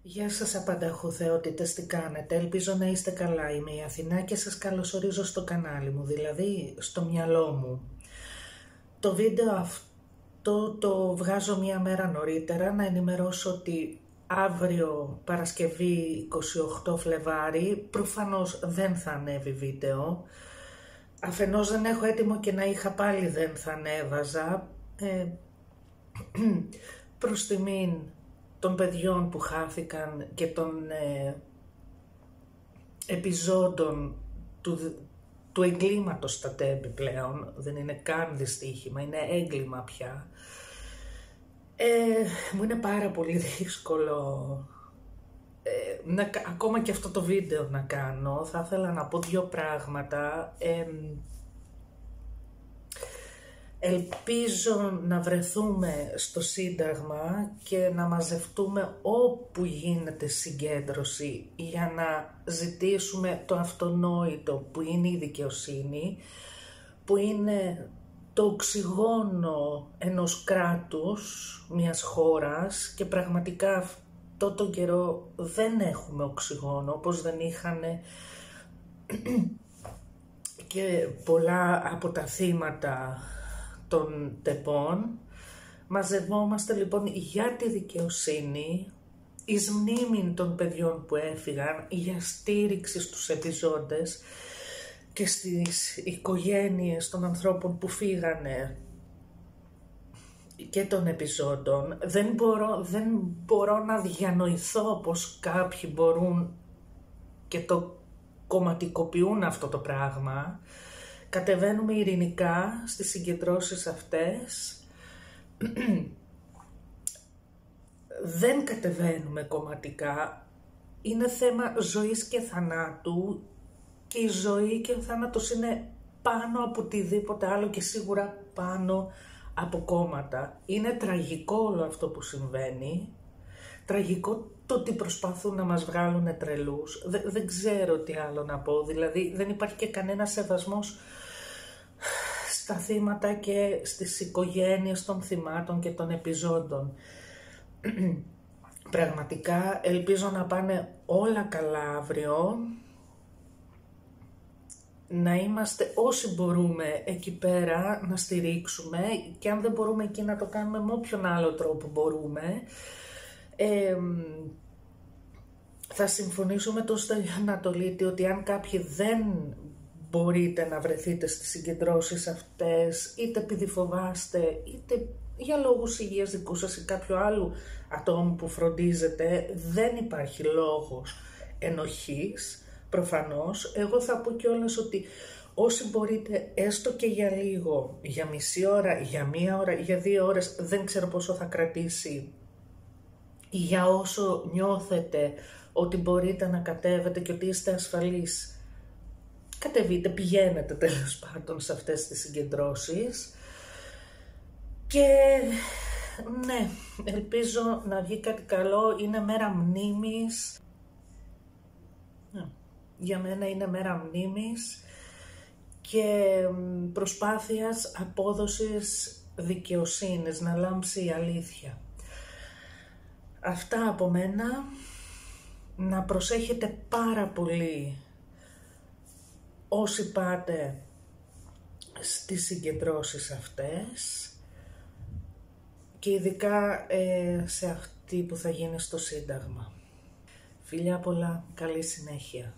Γεια σας απανταχοθεότητες, τι κάνετε, ελπίζω να είστε καλά. Είμαι η Αθηνά και σας καλωσορίζω στο κανάλι μου, δηλαδή στο μυαλό μου. Το βίντεο αυτό το βγάζω μία μέρα νωρίτερα να ενημερώσω ότι αύριο Παρασκευή 28 Φλεβάρι προφανώς δεν θα ανέβει βίντεο. Αφενός δεν έχω έτοιμο και να είχα πάλι δεν θα ανέβαζα. Προς τιμήν των παιδιών που χάθηκαν και των επιζώντων του εγκλήματος στα Τέμπη πλέον, δεν είναι καν δυστύχημα, είναι έγκλημα πια. Μου είναι πάρα πολύ δύσκολο ακόμα και αυτό το βίντεο να κάνω. Θα ήθελα να πω δύο πράγματα. Ελπίζω να βρεθούμε στο Σύνταγμα και να μαζευτούμε όπου γίνεται συγκέντρωση για να ζητήσουμε το αυτονόητο που είναι η δικαιοσύνη, που είναι το οξυγόνο ενός κράτους, μιας χώρας, και πραγματικά αυτό τον καιρό δεν έχουμε οξυγόνο όπως δεν είχαν και πολλά από τα θύματα των τεπών. Μαζευόμαστε λοιπόν για τη δικαιοσύνη, εις μνήμην των παιδιών που έφυγαν, για στήριξη στους επιζώντες και στις οικογένειες των ανθρώπων που φύγανε και των επιζώντων. Δεν μπορώ να διανοηθώ πως κάποιοι μπορούν και το κομματικοποιούν αυτό το πράγμα. Κατεβαίνουμε ειρηνικά στις συγκεντρώσεις αυτές. Δεν κατεβαίνουμε κομματικά. Είναι θέμα ζωής και θανάτου και η ζωή και ο θάνατος είναι πάνω από οτιδήποτε άλλο και σίγουρα πάνω από κόμματα. Είναι τραγικό όλο αυτό που συμβαίνει. Τραγικό το ότι προσπαθούν να μας βγάλουν τρελούς. Δεν ξέρω τι άλλο να πω. Δηλαδή δεν υπάρχει και κανένα σεβασμός στα θύματα και στις οικογένειες των θυμάτων και των επιζώντων. Πραγματικά ελπίζω να πάνε όλα καλά αύριο, να είμαστε όσοι μπορούμε εκεί πέρα να στηρίξουμε, και αν δεν μπορούμε εκεί να το κάνουμε με όποιον άλλο τρόπο μπορούμε. Θα συμφωνήσω με τον Στέλιο Ανατολίτη ότι αν κάποιοι δεν μπορείτε να βρεθείτε στις συγκεντρώσεις αυτές, είτε επειδή φοβάστε, είτε για λόγους υγείας δικού σας ή κάποιου άλλου ατόμου που φροντίζετε, δεν υπάρχει λόγος ενοχής, προφανώς. Εγώ θα πω κιόλας ότι όσοι μπορείτε, έστω και για λίγο, για μισή ώρα, για μία ώρα, για 2 ώρες, δεν ξέρω πόσο θα κρατήσει, για όσο νιώθετε ότι μπορείτε να κατέβετε και ότι είστε ασφαλείς, κατεβείτε, πηγαίνετε τέλος πάντων σε αυτές τις συγκεντρώσεις. Και ναι, ελπίζω να βγει κάτι καλό. Είναι μέρα μνήμης. Για μένα είναι μέρα μνήμης και προσπάθειας απόδοσης δικαιοσύνης, να λάμψει η αλήθεια. Αυτά από μένα. Να προσέχετε πάρα πολύ όσοι πάτε στις συγκεντρώσεις αυτές και ειδικά σε αυτή που θα γίνει στο Σύνταγμα. Φιλιά πολλά, καλή συνέχεια.